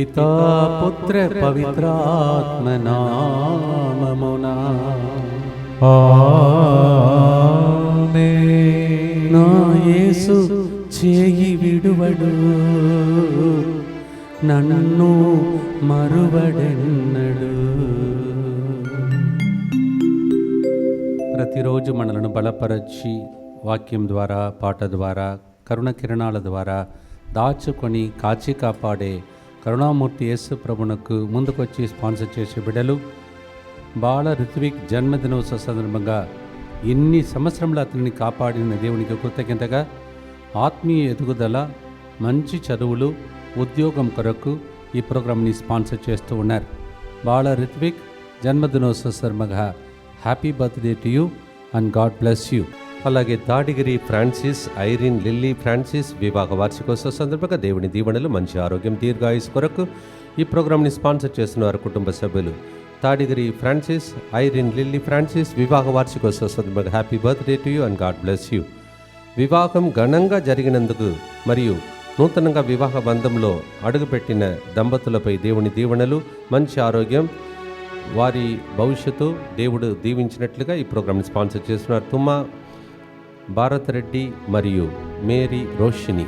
పితా పుత్ర పవిత్రాత్మ నామమునా ఆమేన్. నా యేసు చేయి విడువడు, నన్ను మరువడెన్నడు. ప్రతిరోజు మనలను బలపరచి వాక్యం ద్వారా, పాట ద్వారా, కరుణ కిరణాల ద్వారా దాచుకొని కాచి కాపాడే కరుణామూర్తి యేసు ప్రభునకు ముందుకొచ్చి స్పాన్సర్ చేసే బిడ్డలు, బాల ఋత్విక్ జన్మదినోత్సవ సందర్భంగా ఇన్ని సంవత్సరంలో అతనిని కాపాడిన దేవునికి కృతజ్ఞతగా ఆత్మీయ ఎదుగుదల, మంచి చదువులు, ఉద్యోగం కొరకు ఈ ప్రోగ్రామ్ని స్పాన్సర్ చేస్తూ ఉన్నారు. బాల ఋత్విక్ జన్మదినోత్సవ సందర్భంగా happy birthday to you and God bless you. అలాగే తాడిగిరి ఫ్రాన్సిస్, ఐరిన్ లిల్లీ ఫ్రాన్సిస్ వివాహ వార్షికోత్సవ సందర్భంగా దేవుని దీవెనలు, మంచి ఆరోగ్యం, దీర్ఘాయుసు కొరకు ఈ ప్రోగ్రామ్ని స్పాన్సర్ చేస్తున్న వారి కుటుంబ సభ్యులు తాడిగిరి ఫ్రాన్సిస్, ఐరిన్ లిల్లీ ఫ్రాన్సిస్ వివాహ వార్షికోత్సవ సందర్భంగా happy birthday to you and God bless you. వివాహం ఘనంగా జరిగినందుకు మరియు నూతనంగా వివాహ బంధంలో అడుగుపెట్టిన దంపతులపై దేవుని దీవెనలు, మంచి ఆరోగ్యం, వారి భవిష్యత్తు దేవుడు దీవించినట్లుగా ఈ ప్రోగ్రామ్ని స్పాన్సర్ చేస్తున్నారు తుమ్మా భారత్ రెడ్డి మరియు మేరీ రోషిని.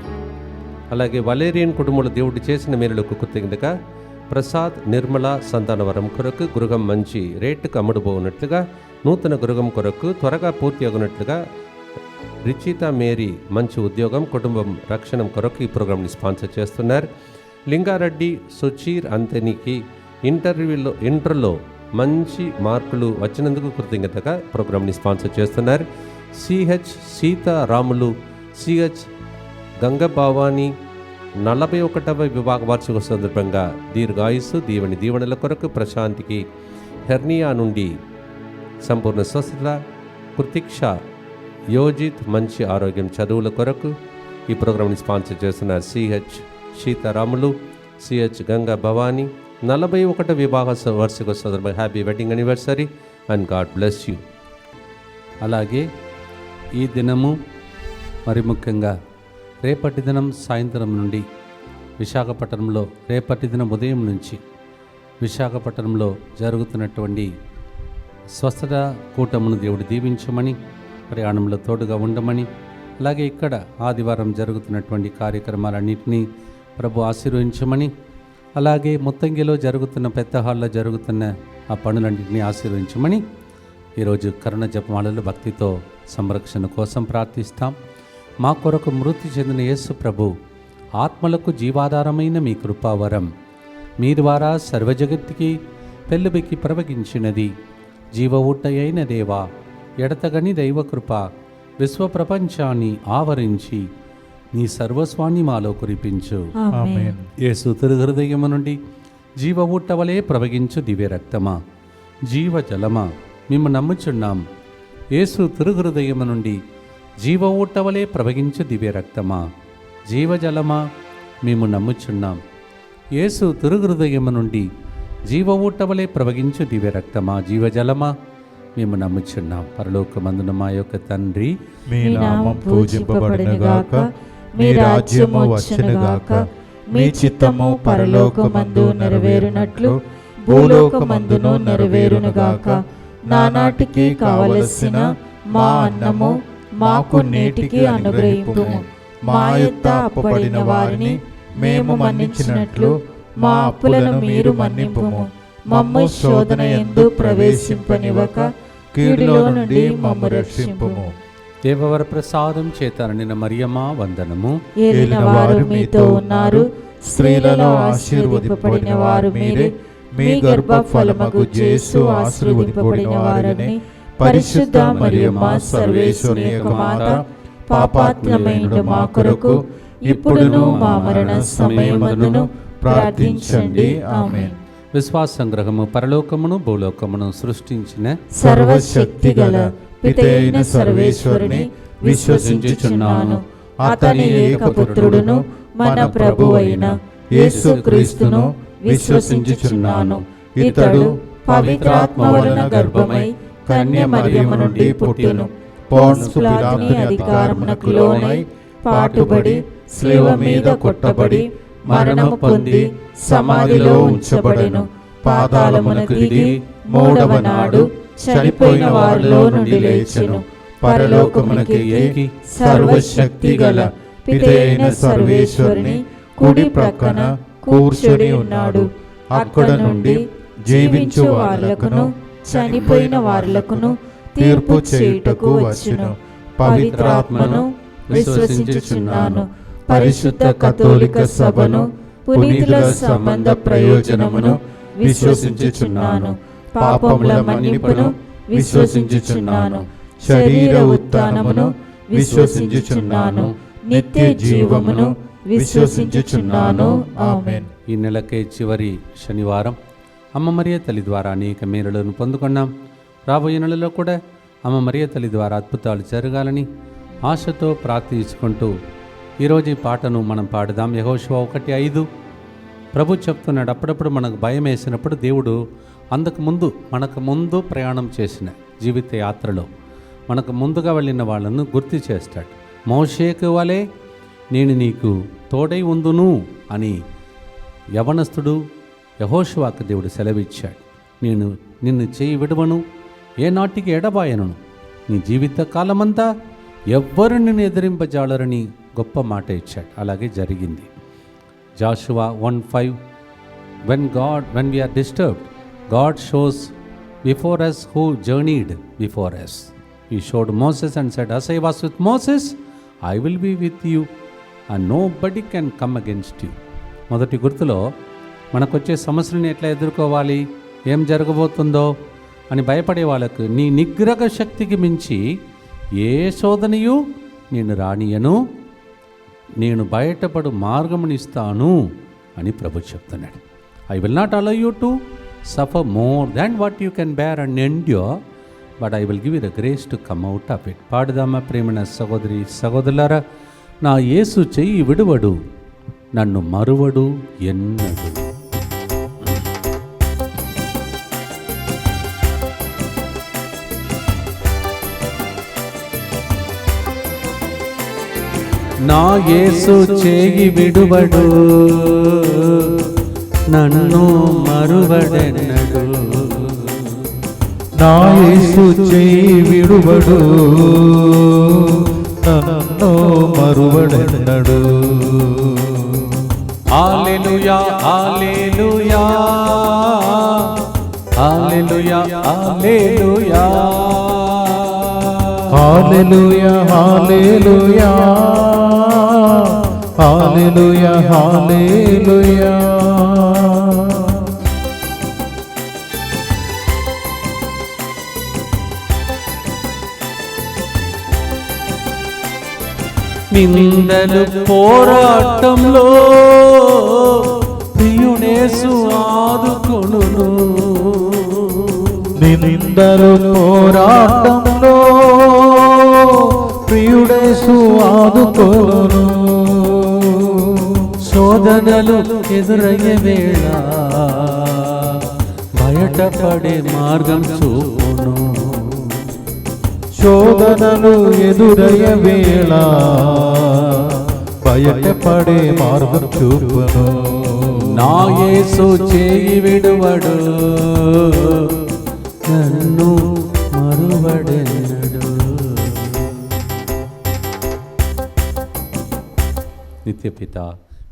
అలాగే వలేరియన్ కుటుంబంలో దేవుడు చేసిన మేలులకు కృతజ్ఞతగా ప్రసాద్, నిర్మల సంతానవరం కొరకు గృహం మంచి రేటుకు అమ్ముడుపోనట్లుగా, నూతన గృహం కొరకు త్వరగా పూర్తి అగునట్లుగా రిచిత మేరీ మంచి ఉద్యోగం, కుటుంబం రక్షణ కొరకు ఈ ప్రోగ్రామ్ని స్పాన్సర్ చేస్తున్నారు. లింగారెడ్డి సుచీర్ అంతనికి ఇంటర్లో మంచి మార్కులు వచ్చినందుకు కృతజ్ఞతగా ప్రోగ్రామ్ని స్పాన్సర్ చేస్తున్నారు. సిహెచ్ సీతారాములు, సిహెచ్ గంగభవాని 41వ వివాహ వార్షికోత్సవ సందర్భంగా దీర్ఘాయుస్సు, దీవెనల కొరకు ప్రశాంతికి హెర్నియా నుండి సంపూర్ణ స్వస్థత, కృతిక్ష యోజిత్ మంచి ఆరోగ్యం, చదువుల కొరకు ఈ ప్రోగ్రామ్ని స్పాన్సర్ చేస్తున్నారు. సిహెచ్ సీతారాములు, సిహెచ్ గంగా భవాని 41వ వివాహ వార్షికోత్సవ సందర్భంగా happy wedding anniversary and God bless you. అలాగే ఈ దినము మరి ముఖ్యంగా రేపటి దినం సాయంత్రం నుండి విశాఖపట్నంలో, రేపటి దినం ఉదయం నుంచి విశాఖపట్నంలో జరుగుతున్నటువంటి స్వస్థత కూటమును దేవుడు దీవించమని, ప్రయాణంలో తోడుగా ఉండమని, అలాగే ఇక్కడ ఆదివారం జరుగుతున్నటువంటి కార్యక్రమాలన్నింటినీ ప్రభు ఆశీర్వదించమని, అలాగే ముత్తంగిలో జరుగుతున్న పెద్ద హాల్లో జరుగుతున్న ఆ పనులన్నింటినీ ఆశీర్వదించమని ఈరోజు కరుణ జపమాలలు భక్తితో సంరక్షణ కోసం ప్రార్థిస్తాం. మా కొరకు మృతి చెందిన యేసు ప్రభు ఆత్మలకు జీవాధారమైన మీ కృపావరం మీ ద్వారా సర్వజగత్తుకి పెళ్ళుబెక్కి ప్రవగించినది. జీవ ఊటయైన దేవా, ఎడతగని దైవకృప విశ్వప్రపంచాన్ని ఆవరించి నీ సర్వస్వాన్ని మాలో కురిపించు. యేసు తిరుహృదయము నుండి జీవ ఊట వలె ప్రవగించు దివ్య రక్తమా, జీవ జలమా, మేము నమ్ముచున్నాం. యేసు తిరుహృదయము నుండి జీవ ఊట వలె ప్రవగించు దివ్య రక్తమా, జీవజలమా, మేము నమ్ముచున్నాం. యేసు తిరుహృదయము నుండి జీవ ఊట వలె ప్రవగించు దివ్య రక్తమా, జీవజలమా, మేము నమ్ముచున్నాం. పరలోకమందున మా యొక్క తండ్రి, మీ నామం పూజింపబడునుగాక, మీ రాజ్యము వచ్చునుగాక, మీ చిత్తము పరలోకమందు నెరవేరునట్లు భూలోకమందును నెరవేరునుగాక. నానాటికి కావలసిన మా అన్నము మాకు నేటికి అనుగ్రహింపుము. మా యొద్ద అప్పుపడిన వారిని మేము మన్నించినట్లు మా అప్పులను మీరు మన్నింపుము. మమ్ము శోధన యందు ప్రవేశింపనివ్వక కీడులో నుండి మమ్ము రక్షింపుము. దేవవర ప్రసాదం చేత నిన్న మరియమ్మా వందనము. ఏలిన వారు మీతో ఉన్నారు, స్త్రీలలో ఆశీర్వదింపబడిన వారు మీరే. మీ గర్భ ఫలమగు యేసు ఆశీర్వదింపబడిన వారని. పరిశుద్ధ మరియమ్మ సర్వేశ్వరుని యొక్క మాత, పాపాత్ములమైన మా కొరకు ఇప్పుడును మా మరణ సమయమందును ప్రార్థించండి. ఆమేన్. విశ్వాస సంగ్రహము. పరలోకమును భూలోకమును సృష్టించిన సర్వశక్తి గల పితైన సర్వేశ్వరుని విశ్వసించుచున్నాను. అతని ఏకపుత్రుడును మన ప్రభువైన యేసుక్రీస్తును విశ్వసించుచున్నాను. ఇతడు పవిత్రాత్మ వలన గర్భమై కన్య మరియమ్మ నుండి పుట్టెను. పోన్సు పిలాతుని అధికారమునకు లోనై పాటుబడి శిలువ మీద కొట్టబడి మరణము పొంది సమాధిలో ఉంచబడెను. పాతాళమునకు దిగి మూడవ నాడు చనిపోయిన వారిలో నుండి లేచెను. పరలోకమునకు ఎక్కి సర్వశక్తి గల పితైన సర్వేశ్వరుని కుడి ప్రక్కన కూర్చొని ఉన్నాడు. అక్కడ నుండి జీవించు వారులకును చనిపోయిన వారులకును తీర్పు చేయుటకు వచ్చును. పవిత్రాత్మను విశ్వసించుచున్నాను. పరిశుద్ధ కథోలిక సభను, పునీతుల సంబంధ ప్రయోజనమును విశ్వసించుచున్నాను. పాపముల మన్నిపును విశ్వసించుచున్నాను. శరీర ఉత్థానమును విశ్వసించుచున్నాను. నిత్య జీవమును విశ్వసించుచున్నాను. ఆమేన్. ఈ నెలకే చివరి శనివారం అమ్మ మరియ తల్లి ద్వారా అనేక మేలులను పొందుకున్నాం. రాబోయే నెలలో కూడా అమ్మ మరియ తల్లి ద్వారా అద్భుతాలు జరగాలని ఆశతో ప్రార్థించుకుంటూ ఈరోజు ఈ పాటను మనం పాడుదాం. యెహోషువ 1:5. ప్రభు చెప్తున్నాడు, అప్పుడప్పుడు మనకు భయం వేసినప్పుడు దేవుడు మనకు ముందు ప్రయాణం చేసిన జీవిత యాత్రలో మనకు ముందుగా వెళ్ళిన వాళ్ళను గుర్తు చేస్తాడు. మోషేకు వలె నేను నీకు తోడై ఉందును అని యవనస్తుడు యెహోషువకు దేవుడు సెలవిచ్చాడు. నేను నిన్ను చేయి విడవను, ఏనాటికి ఎడబాయను, నీ జీవిత కాలమంతా ఎవ్వరు నిన్ను ఎదిరింపజాలరని గొప్ప మాట ఇచ్చాడు. అలాగే జరిగింది. Jashuva 1:5. When we are disturbed, God shows before us who journeyed before us. He showed Moses and said, as I was with Moses, I will be with you and nobody can come against you. మొదటి గుర్తులో మనకొచ్చే సమస్యలను ఎట్లా ఎదుర్కోవాలి, ఏం జరగబోతుందో అని భయపడే వాళ్ళకు నీ నిగ్రహ శక్తికి మించి ఏ శోధనయు నేను రానియను, నేను బయటపడు మార్గమునిస్తాను అని ప్రభు చెప్తున్నాడు. I will not allow you to suffer more than what you can bear and endure, but I will give you the grace to come out of it. పాడుదామా ప్రేమైన సహోదరి సహోదరులారా. నా యేసు చెయ్యి విడువడు, నన్ను మరువడు ఎన్నడు. నా యేసు చేయి విడువడు, నన్ను మరువడెన్నడు. నా యేసు చేయి విడువడు, నన్ను మరువడెన్నడు. హల్లెలూయా హల్లెలూయా హల్లెలూయా హల్లెలూయా హల్లెలూయా హల్లెలూయా హల్లెలూయా హల్లెలూయా. నిందలు పోరాటంలో ప్రియుడేసు ఆదుకొనును. నిందలు పోరాటంలో ప్రియుడేసు ఆదుకొనును. శోధనలు ఎదురయ్యే వేళ బయటపడే మార్గం చూపును. శోధనలు ఎదురయ్య వేళ బయటపడే మార్గం చూపును. నా యేసు చేయి విడువడు, నన్ను మరువడెన్నడు. నిత్యపిత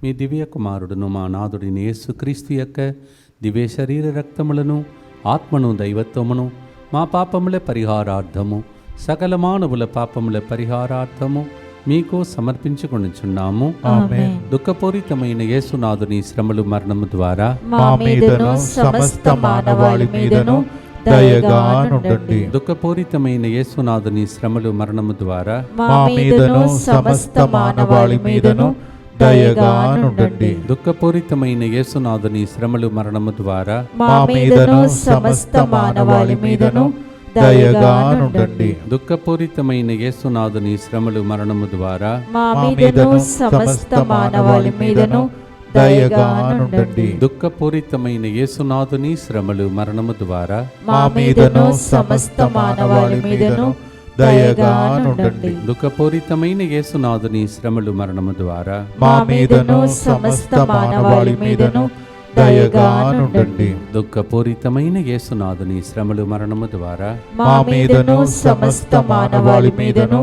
మీ దివ్య కుమారుడును మా నాథుడిని యేసుక్రీస్తు యొక్క దివ్య శరీర రక్తములను ఆత్మను దైవత్వమును మా పాపముల పరిహారార్థము సకల మానవుల పాపముల పరిహారార్థము మీకు సమర్పించుకొనుచున్నాము. ఆమేన్. దుఃఖపూరితమైన యేసునాథుని శ్రమలు మరణము ద్వారా మా మీదను సమస్త మానవాళి మీదను దయగా నుండండి. దుఃఖపూరితమైన యేసునాథుని శ్రమలు మరణము ద్వారా మా మీదను సమస్త మానవాళి మీదను దయగా నుండండి. దుఃఖపూరితమైన యేసునాథుని శ్రమలు మరణము ద్వారా మా మీదను సమస్త మానవాళి మీదను దయగా నుండండి. దుఃఖపూరితమైన యేసునాథుని శ్రమలు మరణము ద్వారా మా మీదను సమస్త మానవాళి మీదను దయగా నుండండి. దుఃఖపూరితమైన యేసునాథుని శ్రమలు మరణము ద్వారా మా మీదను సమస్త మానవాళి మీదను దయగా నుండండి. దుఃఖపూరితమైన యేసునాథుని శ్రమలు మరణము ద్వారా మా మీదను సమస్త మానవాళి మీదను దయగా నుండండి. దుఃఖపూరితమైన యేసునాథుని శ్రమలు మరణము ద్వారా మా మీదను సమస్త మానవాళి మీదను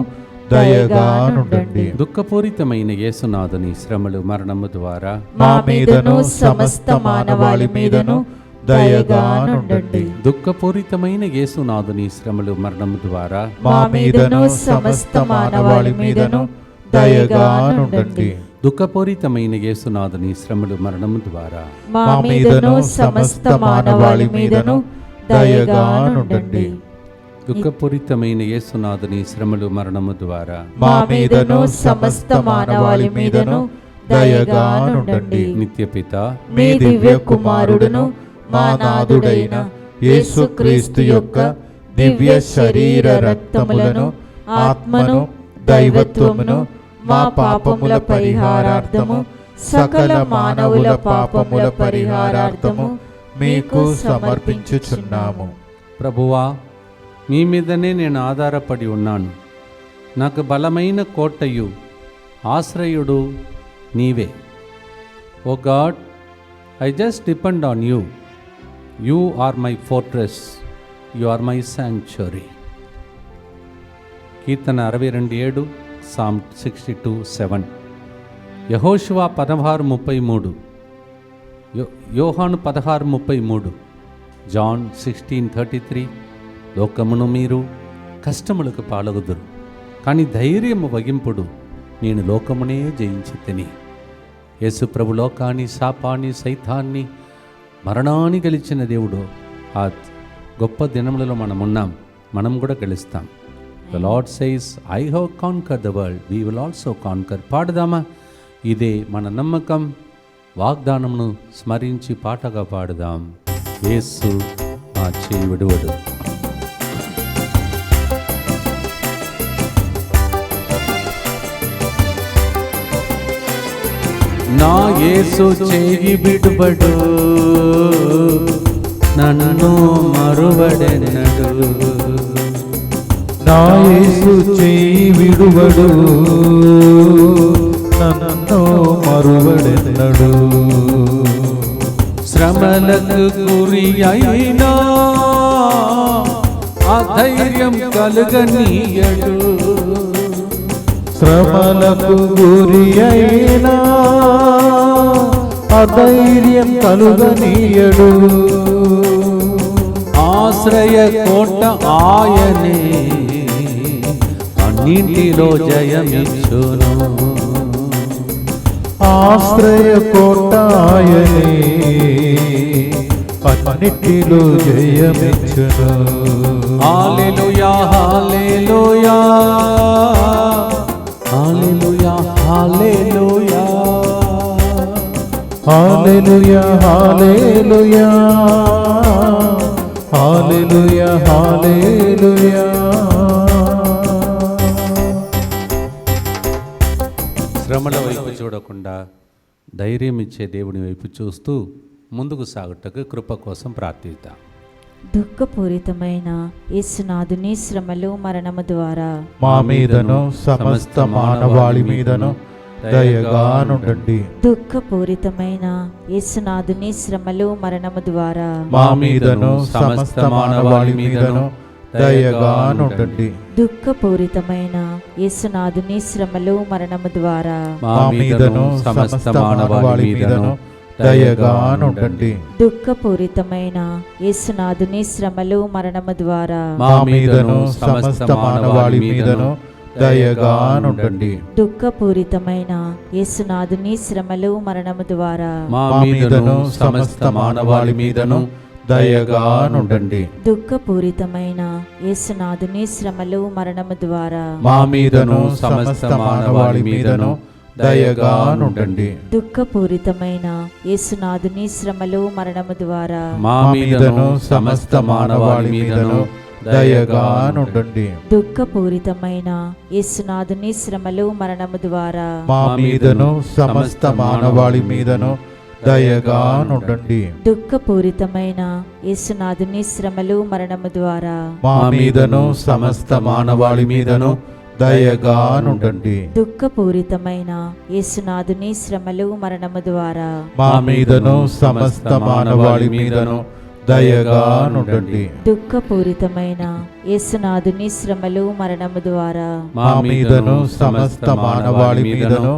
దయగా నుండండి. దుఃఖపూరితమైన యేసునాథుని శ్రమలు మరణము ద్వారా మా మీదను సమస్త మానవాళి మీదను దయగా నుండండి. దుఃఖపూరితమైన యేసునాథుని శ్రమలు మరణము ద్వారా మా మీదను సమస్త మానవాళి మీదను దయగా నుండండి. దుఃఖపూరితమైన యేసునాథుని శ్రమలు మరణము ద్వారా మా మీదను సమస్త మానవాళి మీదను దయగా నుండండి. దుఃఖపూరితమైన యేసునాథుని శ్రమలు మరణము ద్వారా మా మీదను సమస్త మానవాళి మీదను దయగా నుండండి. నిత్యపిత మీ దివ్య కుమారుడును మా నాథుడైన యేసుక్రీస్తు యొక్క దివ్య శరీర రక్తములను ఆత్మను దైవత్వమును మా పాపముల పరిహారార్థము సకల మానవుల పాపముల పరిహారార్థము మీకు సమర్పించుచున్నాము. ప్రభువా, మీ మీదనే నేను ఆధారపడి ఉన్నాను. నాకు బలమైన కోటయు ఆశ్రయుడు నీవే. O God, I just depend on you. You are my fortress, you are my sanctuary. కీర్తన 62:7, సామ్ 62:7. యెహోషువ 16:33, యోహాను 16:33, జాన్ 16:33. లోకమును మీరు కష్టములకు పాలగుదురు, కానీ ధైర్యము వగింపుడు, నేను లోకమునే జయించి తిని. యేసుప్రభు లోకాన్ని, శాపాన్ని, సైతాన్ని, మరణాన్ని గెలిచిన దేవుడు. ఆ గొప్ప దినములలో మనమున్నాం, మనం కూడా గెలుస్తాం. The Lord says, I have conquered the world, we will also conquer. పాడుదామా? ఇదే మన నమ్మకం. వాగ్దానమును స్మరించి పాటగా పాడుదాం. యేసు మా చేయి విడువడు. నా యేసు చేయి విడువడు, నన్ను మరువడెన్నడు. నా యేసు చేయి విడువడు, నన్ను మరువడెన్నడు. శ్రమలకు గురి అయినా అధైర్యం కలుగనీయడు. శ్రమలకు గురి అయినా అధైర్యం కలుగనీయడు. ఆశ్రయ కోట ఆయనే, అన్నింటిలో జయమిచ్చును. ఆశ్రయ కోట ఆయనే, అన్నిటిలో జయమిచ్చును. హల్లెలూయా, హల్లెలూయా, హల్లెలూయా, హల్లెలూయా, హల్లెలూయా, హల్లెలూయా, హల్లెలూయా, హల్లెలూయా. శ్రమల వైపు చూడకుండా ధైర్యం ఇచ్చే దేవుని వైపు చూస్తూ ముందుకు సాగుటకు కృప కోసం ప్రార్థిద్దాం. దుఃఖపూరితమైన యేసునాథుని శ్రమలు మరణము ద్వారా మా మీదను సమస్త మానవాళి మీదను దయగా నుండండి. దుఃఖపూరితమైన యేసునాథుని శ్రమలు మరణము ద్వారా మా మీదను సమస్త మానవాళి మీదను దయగా నుండండి. దుఃఖపూరితమైన యేసునాథుని శ్రమలు మరణము ద్వారా మా మీదను సమస్త మానవాళి మీదను దయగా నుండండి. దుఃఖపూరితమైన యేసునాథుని శ్రమలు మరణము ద్వారా మా మీదను సమస్త మానవాళి మీదను దయగా నుండండి. దుఃఖపూరితమైన యేసునాథుని శ్రమలు మరణము ద్వారా మా మీదను సమస్త మానవాళి మీదను దయగా నుండండి. దుఃఖపూరితమైన యేసునాథుని శ్రమలు మరణము ద్వారా మా మీదను సమస్త మానవాళి మీదను దయగా నుండండి. దుఃఖపూరితమైన యేసునాథుని శ్రమలు మరణము ద్వారా మా మీదను సమస్త మానవాళి మీదను దయగా నుండండి. దుఃఖపూరితమైన యేసునాథుని శ్రమలు మరణము ద్వారా మా మీదను సమస్త మానవాళి మీదను దయగా నుండండి. దుఃఖపూరితమైన యేసునాథుని శ్రమలు మరణము ద్వారా మా మీదను సమస్త మానవాళి మీదను దయగా నుండండి. దుఃఖపూరితమైన యేసునాథుని శ్రమలు మరణము ద్వారా మా మీదను సమస్త మానవాళి మీదను దయగా నుండండి. దుఃఖపూరితమైన యేసునాథుని శ్రమలు మరణము ద్వారా మా మీదను సమస్త మానవాళి మీదను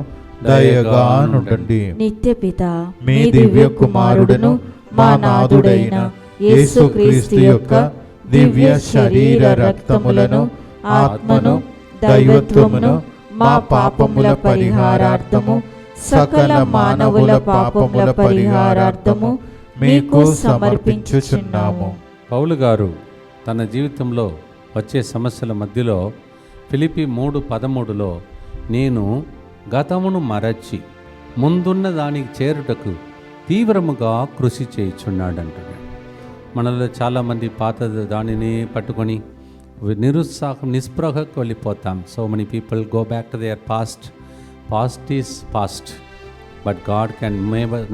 దయగా నుండండి. నిత్యపిత మీ దివ్య కుమారుడును మా నాథుడైన యేసుక్రీస్తు యొక్క దివ్య శరీర రక్తములను ఆత్మను దైవత్వమును మా పాపముల పరిహారార్థము సకల మానవుల పాపముల పరిహారార్థము మీకు సమర్పించుచున్నాము. పౌలు గారు తన జీవితంలో వచ్చే సమస్యల మధ్యలో ఫిలిప్పీ 3:13 నేను గతమును మరచి ముందున్న దానికి చేరుటకు తీవ్రముగా కృషి చేయుచున్నాడంటున్నాడు. మనలో చాలామంది పాత దానిని పట్టుకొని నిస్పృహకు వెళ్ళిపోతాం. So many people go back to their past is past, but God can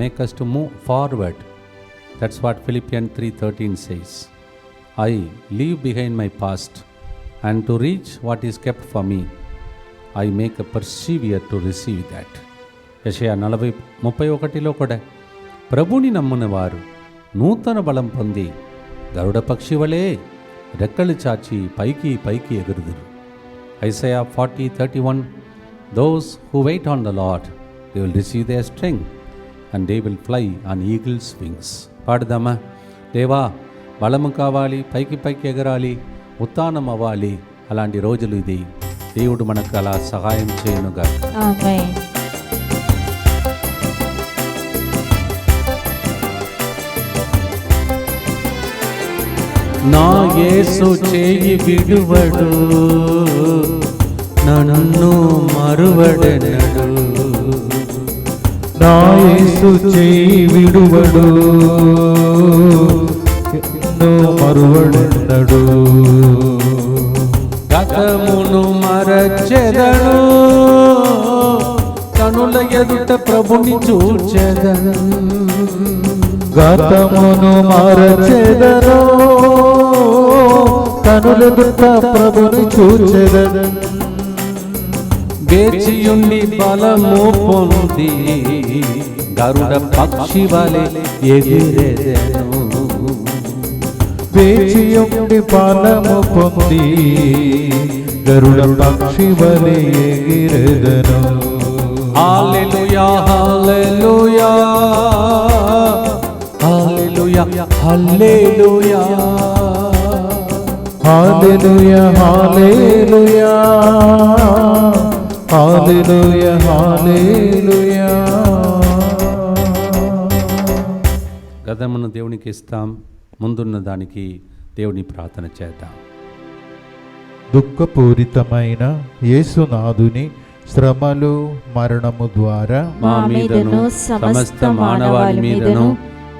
make us to move forward. That's what Philippians 3:13 says. I leave behind my past, and to reach what is kept for me, I make a persevere to receive that. యెషయా 40:31 కూడా ప్రభుని నమ్మున వారు నూతన బలం పొంది గరుడ పక్షి వలె రెక్కలు చాచి పైకి పైకి ఎగురుదురు. Isaiah 40:31 Those who wait on the Lord, they will receive their strength, and they will fly on eagle's wings. పాడదామా? దేవా బలము కావాలి, పైకి పైకి ఎగరాలి, ఉత్థానం అవ్వాలి. అలాంటి రోజులు ఇది. దేవుడు మనకు అలా సహాయం చేయనుగా. ఆమేన్. నా యేసు చేయి విడువడు, నన్ను మరువడెనడు. నా యేసు చేయి విడువడు, ఎన్నో మరువడెన్నడు. గతమును మరచెదను, కనుల ఎదుట ప్రభుని చూచెదను. గతమును మరచెదను, కనులెదుట ప్రభుని చూచెదను. వేచియుండి బలము పొంది గరుడ పక్షి వలె ఎగిరెదను. వేచియుండి బలము పొంది గరుడ పక్షి వలె ఎగిరెదను. హల్లెలూయా హల్లెలూయా హల్లెలూయా హల్లెలూయా హల్లెలూయా హల్లెలూయా హల్లెలూయా హల్లెలూయా. గతమును దేవునికి ఇస్తాం, ముందున్న దానికి దేవుని ప్రార్థన చేద్దాం. దుఃఖపూరితమైన యేసునాథుని శ్రమలు మరణము ద్వారా మా మీదను సమస్త మానవాళి మీదను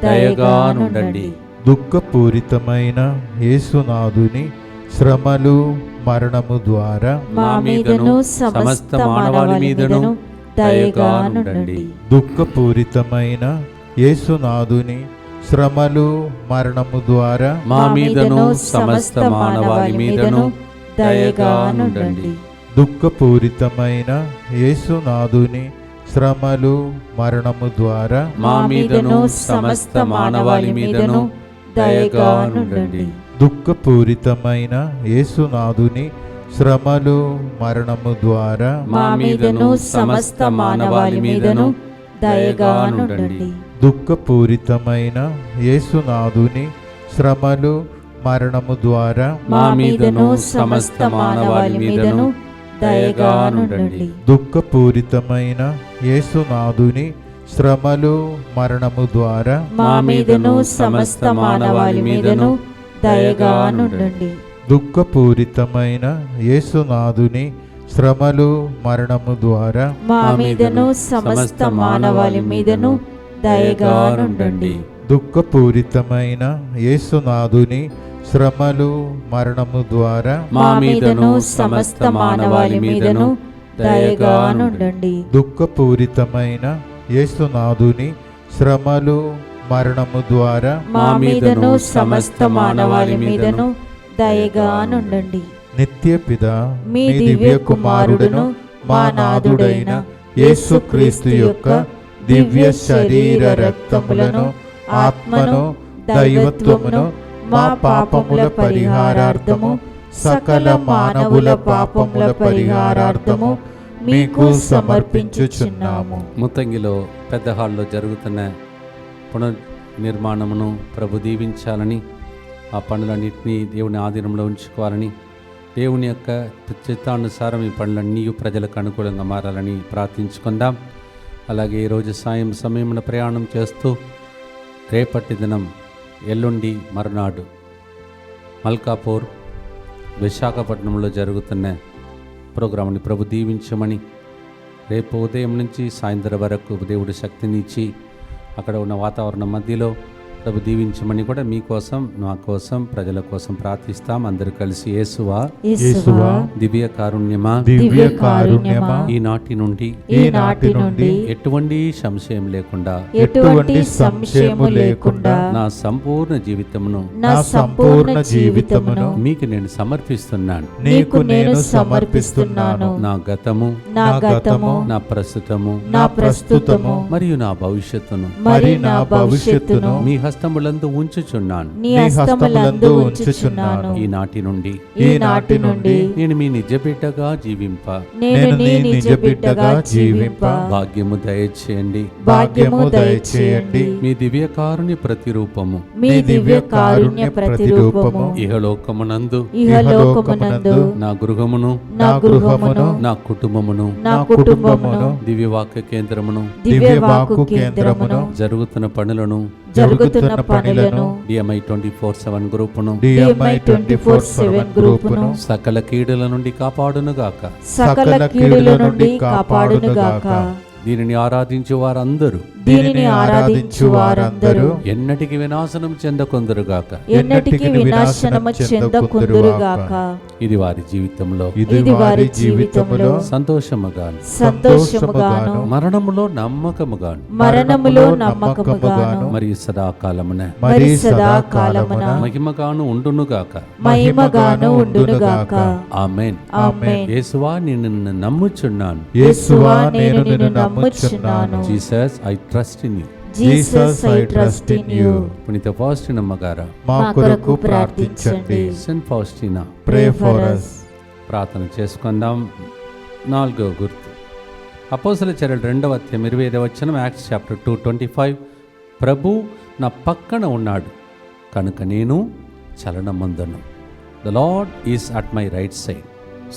దయగా నుండండి. దుఃఖపూరితమైన యేసునాథుని శ్రమలు మరణము ద్వారా మా మీదను సమస్త మానవాళి మీదను దయగా నుండండి. దుఃఖపూరితమైన యేసునాథుని శ్రమలు మరణము ద్వారా మా మీదను సమస్త మానవాళి మీదను దయగా నుండండి. దుఃఖపూరితమైన యేసునాథుని శ్రమలు మరణము ద్వారా మా మీదను సమస్త మానవాళి మీదను దయగా నుండండి. దుఃఖపూరితమైన యేసునాథుని శ్రమలు మరణము ద్వారా మా మీదను సమస్త మానవాళి మీదను దయగా నుండండి. దుఃఖపూరితమైన యేసునాథుని శ్రమలు మరణము ద్వారా మా మీదను సమస్త మానవాళి మీదను దయగా నుండండి. దుఃఖపూరితమైన యేసునాథుని శ్రమలు మరణము ద్వారా మా మీదను సమస్త మానవాళి మీదను దయగా నుండండి. దుఃఖపూరితమైన యేసునాథుని శ్రమలు మరణము ద్వారా మా మీదను సమస్త మానవాళి మీదను దయగా నుండండి. దుఃఖపూరితమైన యేసునాథుని శ్రమలు మరణము ద్వారా మా మీదను సమస్త మానవాళి మీదను దయగా నుండండి. దుఃఖపూరితమైన యేసునాథుని శ్రమలు మరణము ద్వారా మా మీదను సమస్త మానవాళి మీదను దయగా నుండండి. నిత్య పిత మీ దివ్య కుమారుడును మా నాథుడైన యేసుక్రీస్తు యొక్క దివ్య శరీర రక్తములను ఆత్మను దైవత్వమును మా పాపముల పరిహారార్థము సకల మానవుల పాపముల పరిహారార్థము మీకు సమర్పించుచున్నాము. ముత్తంగిలో పెద్ద హాల్లో జరుగుతున్న పునర్నిర్మాణమును ప్రభు దీవించాలని, ఆ పనులన్నింటినీ దేవుని ఆధీనంలో ఉంచుకోవాలని, దేవుని యొక్క చిత్తానుసారం ఈ పనులన్నీ ప్రజలకు అనుకూలంగా మారాలని ప్రార్థించుకుందాం. అలాగే ఈరోజు సాయం సమయమున ప్రయాణం చేస్తూ రేపటి దినం ఎల్లుండి మరునాడు మల్కాపూర్ విశాఖపట్నంలో జరుగుతున్న ప్రోగ్రాంని ప్రభు దీవించమని, రేపు ఉదయం నుంచి సాయంత్రం వరకు దేవుడి శక్తిని ఇచ్చి అక్కడ ఉన్న వాతావరణం మధ్యలో ప్రభు దీవించమని కూడా మీకోసం, నా కోసం, ప్రజల కోసం ప్రార్థిస్తాం. అందరూ కలిసి యేసువా యేసువా దివ్య కారుణ్యమా దివ్య కారుణ్యమా ఈనాటి నుండి ఎటువంటి సంశయం లేకుండా ఎటువంటి సంశయము లేకుండా నా సంపూర్ణ జీవితమును నా సంపూర్ణ జీవితమును మీకు నేను సమర్పిస్తున్నాను. నీకు నేను సమర్పిస్తున్నాను. నా గతము, నా గతము, నా ప్రస్తుతము, నా ప్రస్తుతము మరియు నా భవిష్యత్తును మరి నా భవిష్యత్తును మీ హస్తములందు ఉంచుచున్నాను. నీ హస్తములందు ఉంచుచున్నాను. ఈనాటి నుండి నేను మీ నిజ బిడ్డగా జీవింప నేను నీ నిజ బిడ్డగా జీవింప భాగ్యము దయచేయండి. భాగ్యము దయచేయండి. మీ దివ్య కారుణ్య ప్రతిరూపము మీ దివ్య కారుణ్య ప్రతిరూపము ఇహలోకమునందు ఇహలోకమునందు నా గృహమును నా గృహమును నా కుటుంబమును నా కుటుంబమును దివ్యవాక్య కేంద్రమును దివ్యవాకు కేంద్రమును జరుగుతున్న పనులను జరుగుతున్న పనులను DMI 24/7 గ్రూపును DMI 24/7 గ్రూపును సకల కీడుల నుండి కాపాడునుగాక. సకల కీడుల నుండి కాపాడునుగాక. దీనిని ఆరాధించు వారందరూ దీనిని ఆరాధించు వారందరూ ఎన్నటికి వినాశనం చెందకొందరుగాక. ఎన్నటికి వినాశనము చెందకుందురుగాక. ఇది వారి జీవితంలో ఇది వారి జీవితములో సంతోషముగాను సంతోషముగాను మరణములో నమ్మకముగాను మరణములో నమ్మకముగాను మరియు సదాకాలమున మరి సదాకాలమున మహిమగాను ఉండునుగాక. మహిమగాను ఉండునుగాక. ఆమేన్. ఆమేన్. యేసువా నేను నిన్ను నమ్ముచున్నాను. యేసువా నేను నిన్ను నమ్ముచున్నాను. Jesus I trust in you. Jesus I trust in you. పునీత ఫౌస్టినా అమ్మగారా మా కొరకు ప్రార్థించండి. Saint Faustina pray for us. ప్రార్థన చేసుకుందాం. 4వ గుర్తు అపోస్తలుల చర్యలు 2వ అధ్యాయం 25వ వచనం, యాక్ట్స్ చాప్టర్ 2:25. ప్రభు నా పక్కన ఉన్నాడు కనుక నేను చలనమందును. The Lord is at my right side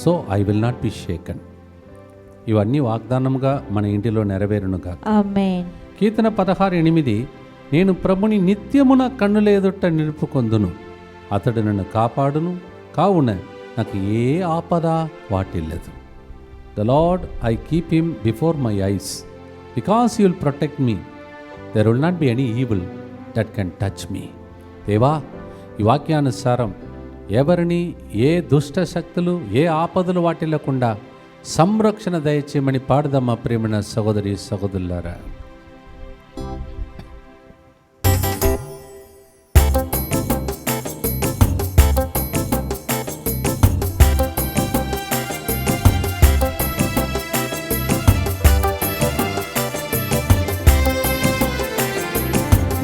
so I will not be shaken. ఇవన్నీ వాగ్దానముగా మన ఇంటిలో నెరవేరునుగా. ఆమేన్. కీర్తన 16:8. నేను ప్రభుని నిత్యమున కన్నుల ఎదుట నిలుపుకొందును, అతడు నన్ను కాపాడును, కావున నాకు ఏ ఆపద వాటిల్లదు. The lord I keep him before my eyes because you will protect me. There will not be any evil that can touch me. దేవా, ఈ వాక్యానుసారం ఎవరిని ఏ దుష్ట శక్తులు ఏ ఆపదలు వాటిల్లకుండా సంరక్షణ దయచేయమని పాడదమ్మా ప్రేమణ సహోదరి సహోదరులారా.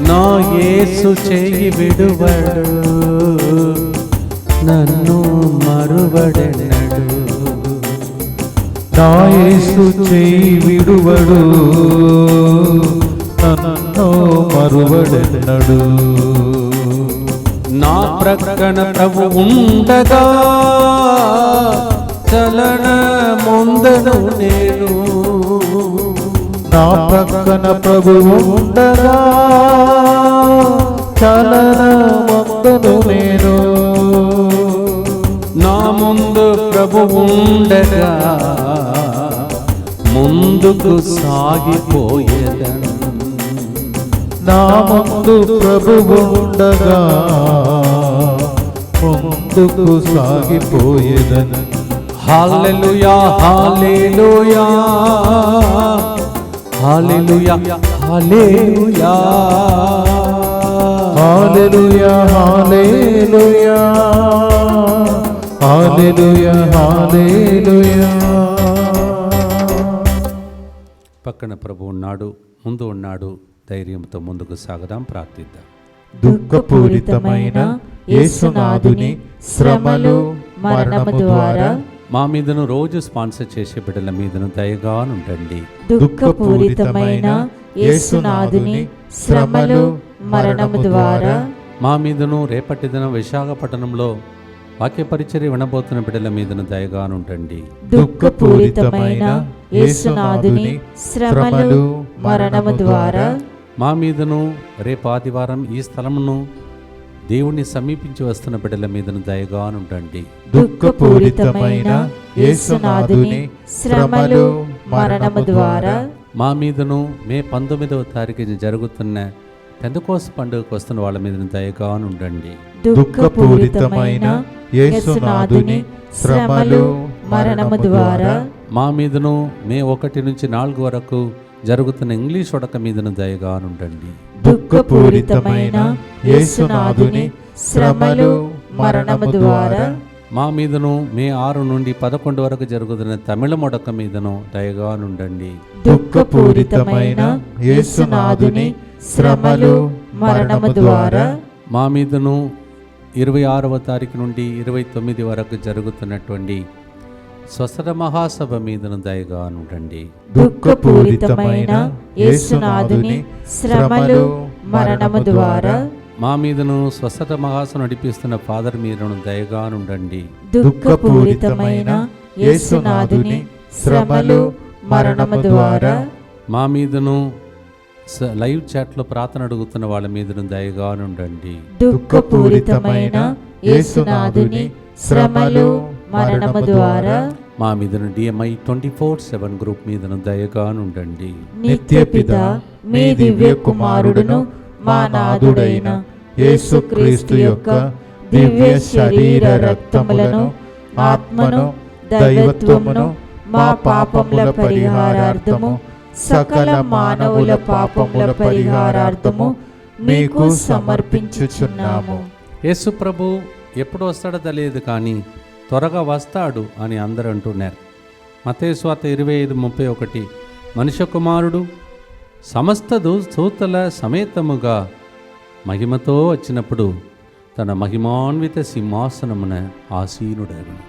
నా యేసు చేయి విడువడు, నన్ను మరువడెన్నడు. నా యేసు చేయి విడువడు, నన్ను మరువడెన్నడు. నా ప్రక్కన ప్రభు ఉండగా చలన ముందను నేను. నా ప్రక్కన ప్రభువు ఉండగా చలన ముందను నేను. నా ముందు ప్రభు ఉండగా ముందుకు సాగిపోయేదను. నా ముందు ప్రభువు ఉండగా ముందుకు సాగిపోయేదను. హల్లెలూయా హల్లెలూయా హల్లెలూయా హల్లెలూయా హల్లెలూయా హల్లెలూయా హల్లెలూయా హల్లెలూయా. పక్కన ప్రభు ఉన్నాడు, ముందు ఉన్నాడు, ధైర్యంతో ముందుకు సాగదాం, ప్రార్థిద్దాం. దుఃఖపూరితమైన యేసునాథుని శ్రమలు మరణము ద్వారా మా మీదను రోజు స్పాన్సర్ చేసే బిడ్డల మీదను దయగా ఉండండి. దుఃఖపూరితమైన యేసునాథుని శ్రమలు మరణము ద్వారా మా మీదను రేపటి దినం విశాఖపట్నంలో వాక్య పరిచర్య వినబోతున్న బిడ్డల మీదను దయగా ఉండండి. దుఃఖపూరితమైన యేసునాథుని శ్రమలు మరణము ద్వారా మా మీదను రేపు ఆదివారం ఈ స్థలమును దేవుణ్ణి సమీపించి వస్తున్న బిడ్డల మీదను దయగా ఉండండి. దుఃఖపూరితమైన యేసునాథుని శ్రమలు మరణము ద్వారా మా మీదను మే 19వ తారీఖున జరుగుతున్న పెంతెకోస్తు పండుగకు వస్తున్న వాళ్ళ మీదను దయగా ఉండండి. దుఃఖపూరితమైన యేసునాథుని శ్రమలు మరణము ద్వారా మా మీదను మే 1 నుంచి 4 వరకు జరుగుతున్న ఇంగ్లీష్ ఉడక మీదను దయగా ఉండండి. దుఃఖపూరితమైన యేసునాథుని శ్రమలు మరణము ద్వారా మా మీదను మే 6 నుండి 11 వరకు జరుగుతున్న తమిళ మొడక మీదను దయగా ఉండండి. దుఃఖపూరితమైన యేసునాథుని శ్రమలు మరణము ద్వారా మా మీదను 26వ తారీఖు నుండి 29 వరకు జరుగుతున్నటువంటి స్వస్థత మహాసభ మీదను దయగా ఉండండి. దుఃఖపూరితమైన యేసునాథుని శ్రమలు మరణము ద్వారా మా మీదను స్వస్థత మహాసభ నడిపిస్తున్న ఫాదర్ మీదను దయగా ఉండండి. దుఃఖపూరితమైన యేసునాథుని శ్రమలు మరణము ద్వారా మా మీదను లైవ్ చాట్లో ప్రార్థన అడుగుతున్న వాళ్ళ మీదను దయగా ఉండండి. దుఃఖపూరితమైన యేసునాథుని శ్రమలు మరణము ద్వారా మా మీదను DMI 24/7 గ్రూప్ మీదను దయగా ఉండండి. నిత్యపిత మీ దివ్య కుమారుడును మా నాథుడైన యేసుక్రీస్తు యొక్క దివ్య శరీర రక్తములను ఆత్మను దైవత్వమును మా పాపముల పరిహారార్థము సకల మానవుల పాపముల పరిహారార్థము మీకు సమర్పించుచున్నాము. యేసు ప్రభు ఎప్పుడు వస్తాడో తెలియదు, కానీ త్వరగా వస్తాడు అని అందరూ అంటున్నారు. మత్తయి సువార్త 25:31 మనుష్య కుమారుడు సమస్త దూతల సమేతముగా మహిమతో వచ్చినప్పుడు తన మహిమాన్విత సింహాసనమున ఆసీనుడగును.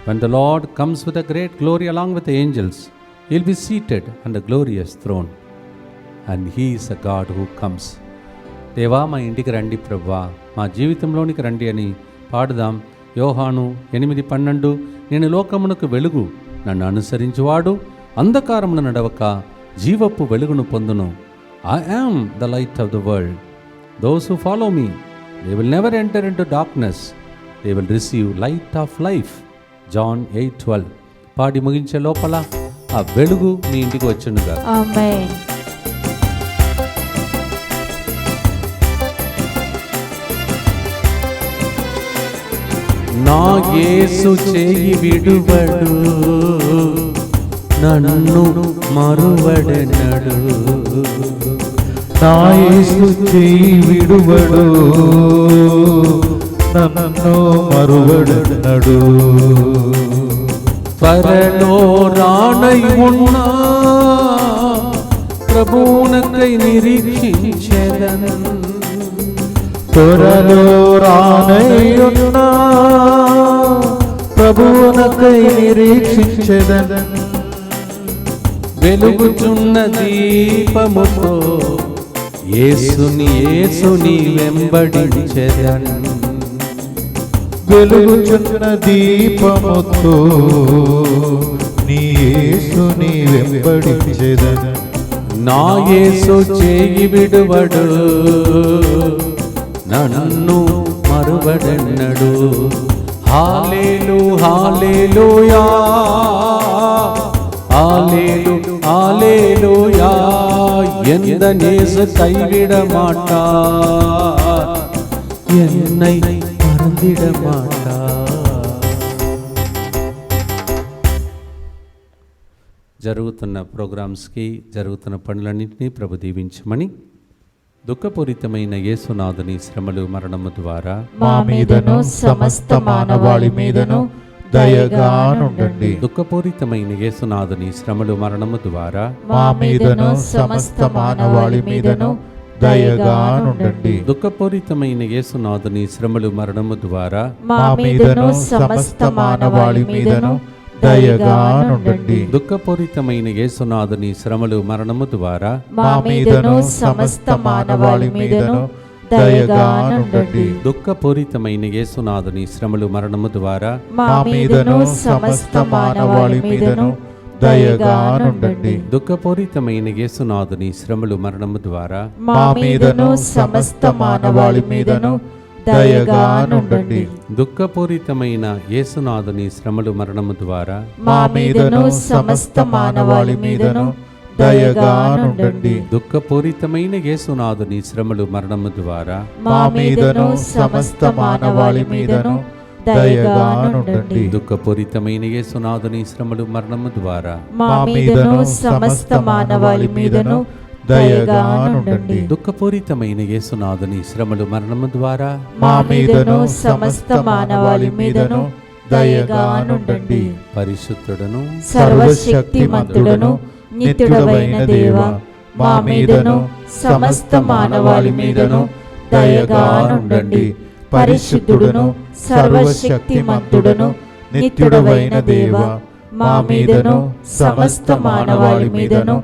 When the Lord comes with a great glory along with the angels, he will be seated on the glorious throne, and he is a God who comes. దేవా, మా ఇంటికి రండి ప్రభువా, మా జీవితంలోనికి రండి అని పాడుదాం. యోహాను 8:12 నేను లోకమునకు వెలుగు, నన్ను అనుసరించువాడు అంధకారమున నడవక జీవపు వెలుగును పొందును. I am the light of the world. Those who follow me, they will never enter into darkness. They will receive light of life. John 8:12 పాడి ముగించే లోపల ఆ వెలుగు మీ ఇంటికి వచ్చునుగా. ఆమేన్. నా యేసు చేయి విడువడు, నన్ను మరువడెన్నడు. నా యేసు చేయి విడువడు, నన్ను మరువడెన్నడు. త్వరలో రానై ఉన్నా ప్రభువునకై నిరీక్షించెదను. త్వరలో రానయ్యున్నా ప్రభువునకై నిరీక్షించెదను. వెలుగుచున్న దీపముతో యేసుని వెంబడించెదను. వెలుగుచున్న దీపముతో నీ యేసుని వెంబడించెదను. నా యేసు చేయి విడువడు, నన్ను మరువడెన్నడు. హల్లెలూ హల్లెలూయా, హల్లెలూ హల్లెలూయా. எந்த நேசு கைவிட மாட்டார், என்னை மறந்திட மாட்டார். జరుగుతున్న ప్రోగ్రామ్స్కి, జరుగుతున్న పనులన్నింటినీ ప్రభు దీవించమని, దుఃఖపూరితమైన యేసునాథుని శ్రమలు మరణము ద్వారా మా మీదను సమస్త మానవాళి మీదను దయగానుండండి. దుఃఖపూరితమైన యేసునాథుని శ్రమలు మరణము ద్వారా మా మీదను సమస్త మానవాళి మీదను దయగానుండండి. దుఃఖపూరితమైన యేసునాథుని శ్రమలు మరణము ద్వారా మా మీదను సమస్త మానవాళి మీదను దయగానుండండి. దుఃఖపూరితమైన యేసునాథుని శ్రమలు మరణము ద్వారా మా మీదను సమస్త మానవాళి మీదను దయగానుండండి. దుఃఖపూరితమైన యేసునాథుని శ్రమలు మరణము ద్వారా మా మీదను సమస్త మానవాళి మీదను దయగానుండండి. దుఃఖపూరితమైన యేసునాథుని శ్రమలు మరణము ద్వారా మా మీదను సమస్త మానవాళి మీదను దయగానుండండి. దుఃఖపూరితమైన యేసునాథుని శ్రమలు మరణము ద్వారా మా మీదను సమస్త మానవాళి మీదను దయగానుండండి. దుఃఖపూరితమైన యేసునాథుని శ్రమలు మరణము ద్వారా మా మీదను సమస్త మానవాళి మీదను దయగానుండండి. దుఃఖపూరితమైన యేసునాథుని శ్రమలు మరణము ద్వారా మా మీదను సమస్త మానవాళి మీదను దయగానుండండి. దుఃఖపూరితమైన యేసునాథుని శ్రమలు మరణము ద్వారా మా మీదను సమస్త మానవాళి మీదను దయగానుండండి. పరిశుద్ధుడను సర్వశక్తిమంతుడను నిత్యుడవైన దేవా, మా మీదను సమస్త మానవాళి మీదను దయగానుండండి. పరిశుద్ధుడును సర్వశక్తిమంతుడను నిత్యుడవైన దేవా, మా మీదను సమస్త మానవాళి మీదను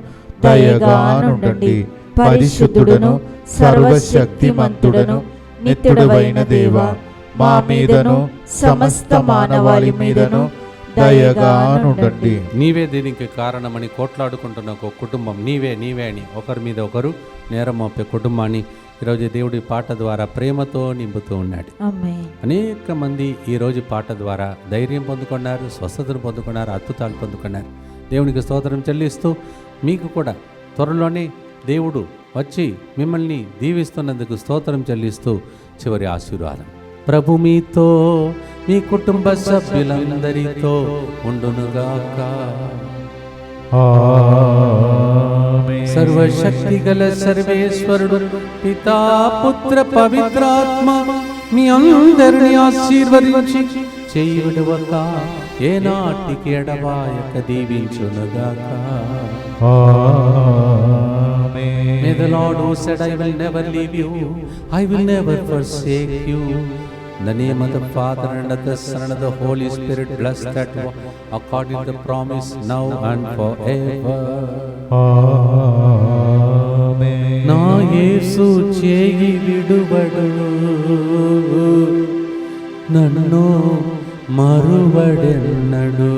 దయగానుండండి. పరిశుద్ధుడును సర్వశక్తిమంతుడను నిత్యుడవైన దేవా, మా మీదను సమస్త మానవాళి మీదను దయగానుండండి. నీవే దీనికి కారణమని కోట్లాడుకుంటున్న ఒక కుటుంబం, నీవే నీవే అని ఒకరి మీద ఒకరు నేరం మోపే కుటుంబాన్ని ఈరోజు దేవుడి పాట ద్వారా ప్రేమతో నింపుతూ ఉన్నాడు. ఆమేన్. అనేక మంది ఈరోజు పాట ద్వారా ధైర్యం పొందుకున్నారు, స్వస్థతను పొందుకున్నారు, అద్భుతాలు పొందుకున్నారు. దేవునికి స్తోత్రం చెల్లిస్తూ మీకు కూడా త్వరలోనే దేవుడు వచ్చి మిమ్మల్ని దీవిస్తున్నందుకు స్తోత్రం చెల్లిస్తూ చివరి ఆశీర్వాదం. ప్రభు మీతో మీ కుటుంబ సభ్యులందరితో ఉండునుగాక. ఆమేన్. సర్వశక్తి గల సర్వేశ్వరుడు పితా పుత్ర పవిత్రాత్మ మీ అందరిని ఆశీర్వదించి చేయి విడువక ఏనాటికి ఎడబాయక దీవించునుగాక. ఆమేన్. May the Lord who said, I will never leave you, I will never forsake you. In the name of the Father and of the Son and of the Holy Spirit, bless that according to the promise now and forever. ఆమేన్. నా యేసు చేయి విడువడు, నన్ను మరువడెన్నడు.